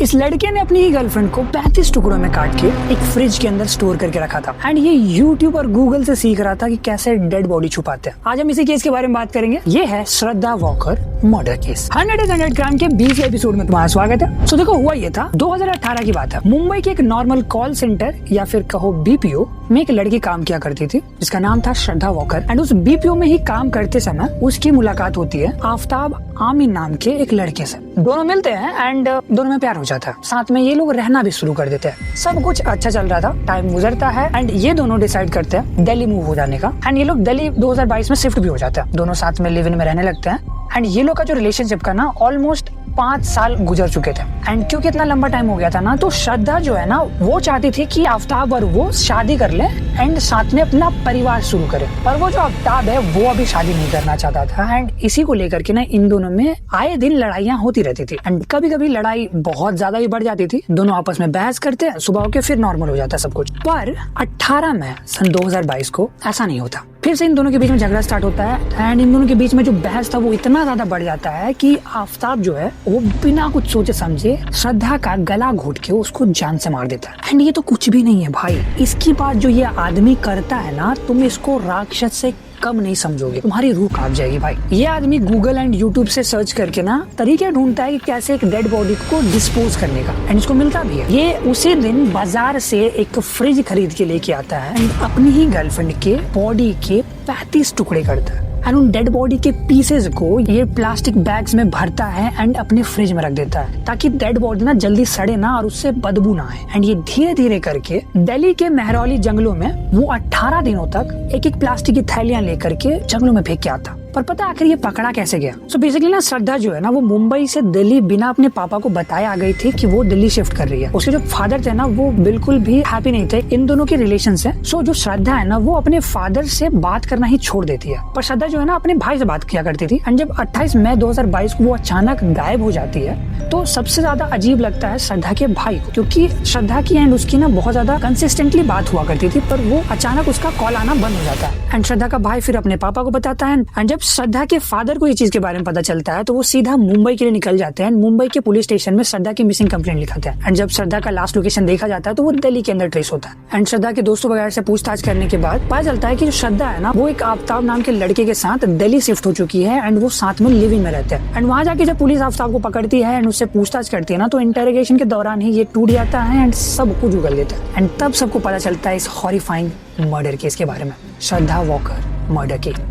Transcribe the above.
इस लड़के ने अपनी ही गर्लफ्रेंड को 35 टुकड़ों में काट के एक फ्रिज के अंदर स्टोर करके रखा था एंड ये यूट्यूब और गूगल से सीख रहा था कि कैसे डेड बॉडी छुपाते हैं। आज हम इसी केस के बारे में बात करेंगे। ये है श्रद्धा वॉकर मर्डर केस। 100 क्राइम के 20 एपिसोड में तुम्हारा स्वागत है। सो देखो, हुआ ये था 2018 की बात है। मुंबई के एक नॉर्मल कॉल सेंटर या फिर कहो बीपीओ में एक लड़की काम किया करती थी जिसका नाम था श्रद्धा वॉकर एंड उस बीपीओ में ही काम करते समय उसकी मुलाकात होती है आफ्ताब आमीन नाम के एक लड़के से। दोनों मिलते हैं एंड दोनों में प्यार हो जाता है। साथ में ये लोग रहना भी शुरू कर देते हैं। सब कुछ अच्छा चल रहा था, टाइम गुजरता है एंड ये दोनों डिसाइड करते हैं दिल्ली मूव हो जाने का एंड ये लोग दिल्ली 2022 में शिफ्ट भी हो जाते हैं। दोनों साथ में लिव इन में रहने लगते हैं एंड ये लोग का जो रिलेशनशिप का ना ऑलमोस्ट 5 साल गुजर चुके थे एंड क्योंकि इतना लंबा टाइम हो गया था ना, तो श्रद्धा जो है ना वो चाहती थी कि आफ्ताब और वो शादी कर ले एंड साथ में अपना परिवार शुरू करे। पर वो जो आफ्ताब है वो अभी शादी नहीं करना चाहता था एंड इसी को लेकर के ना इन दोनों में आए दिन लड़ाइयाँ होती रहती थी एंड कभी कभी लड़ाई बहुत ज्यादा ही बढ़ जाती थी। दोनों आपस में बहस करते हैं, सुबह होके फिर नॉर्मल हो जाता सब कुछ। पर 18 में सन 2022 को ऐसा नहीं होता। फिर से इन दोनों के बीच में झगड़ा स्टार्ट होता है एंड इन दोनों के बीच में जो बहस था वो इतना ज्यादा बढ़ जाता है कि आफ्ताब जो है वो बिना कुछ सोचे समझे श्रद्धा का गला घोट के उसको जान से मार देता है। एंड ये तो कुछ भी नहीं है भाई, इसकी बात जो ये आदमी करता है ना, तुम इसको राक्षस से कम नहीं समझोगे, तुम्हारी रूह कांप जाएगी भाई। ये आदमी गूगल एंड यूट्यूब से सर्च करके ना तरीके ढूंढता है कि कैसे एक डेड बॉडी को डिस्पोज करने का एंड इसको मिलता भी है। ये उसी दिन बाजार से एक फ्रिज खरीद के लेके आता है एंड अपनी ही गर्लफ्रेंड के बॉडी के 35 टुकड़े करता है एंड उन डेड बॉडी के पीसेज को ये प्लास्टिक बैग्स में भरता है एंड अपने फ्रिज में रख देता है ताकि डेड बॉडी ना जल्दी सड़े ना और उससे बदबू ना आए। एंड ये धीरे धीरे करके दिल्ली के मेहरौली जंगलों में वो 18 दिनों तक एक एक प्लास्टिक की थैलियां लेकर के जंगलों में फेंक के आता। पर पता आखिर ये पकड़ा कैसे गया? सो बेसिकली ना श्रद्धा जो है ना वो मुंबई से दिल्ली बिना अपने पापा को बताए आ गई थी कि वो दिल्ली शिफ्ट कर रही है। उसके जो फादर थे ना वो बिल्कुल भी हैप्पी नहीं थे इन दोनों के रिलेशन से। सो जो श्रद्धा है ना वो अपने फादर से बात करना ही छोड़ देती है। पर श्रद्धा जो है ना अपने भाई से बात किया करती थी एंड जब 28 मई 2022 को वो अचानक गायब हो जाती है तो सबसे ज्यादा अजीब लगता है श्रद्धा के भाई को, क्योंकि श्रद्धा की एंड उसकी ना बहुत ज्यादा कंसिस्टेंटली बात हुआ करती थी पर वो अचानक उसका कॉल आना बंद हो जाता है एंड श्रद्धा का भाई फिर अपने पापा को बताता है एंड जब श्रद्धा के फादर को ये चीज के बारे में पता चलता है तो वो सीधा मुंबई के लिए निकल जाते हैं। मुंबई के पुलिस स्टेशन में श्रद्धा की मिसिंग कंप्लेंट लिखाते हैं एंड जब श्रद्धा का लास्ट लोकेशन देखा जाता है तो वो दिल्ली के अंदर ट्रेस होता है एंड श्रद्धा के दोस्तों वगैरह से पूछताछ करने के बाद पता चलता है कि जो श्रद्धा है ना वो एक आफ्ताब नाम के लड़के के साथ दिल्ली शिफ्ट हो चुकी है एंड वो साथ में लिविंग में रहते हैं। एंड वहां जाके जब पुलिस आफ्ताब को पकड़ती है एंड उससे पूछताछ करती है ना तो इंटरोगेशन के दौरान ही ये टूट जाता है एंड सब कुछ उगल देता है एंड तब सबको पता चलता है इस हॉरिफाइंग मर्डर केस के बारे में, श्रद्धा वॉकर मर्डर केस।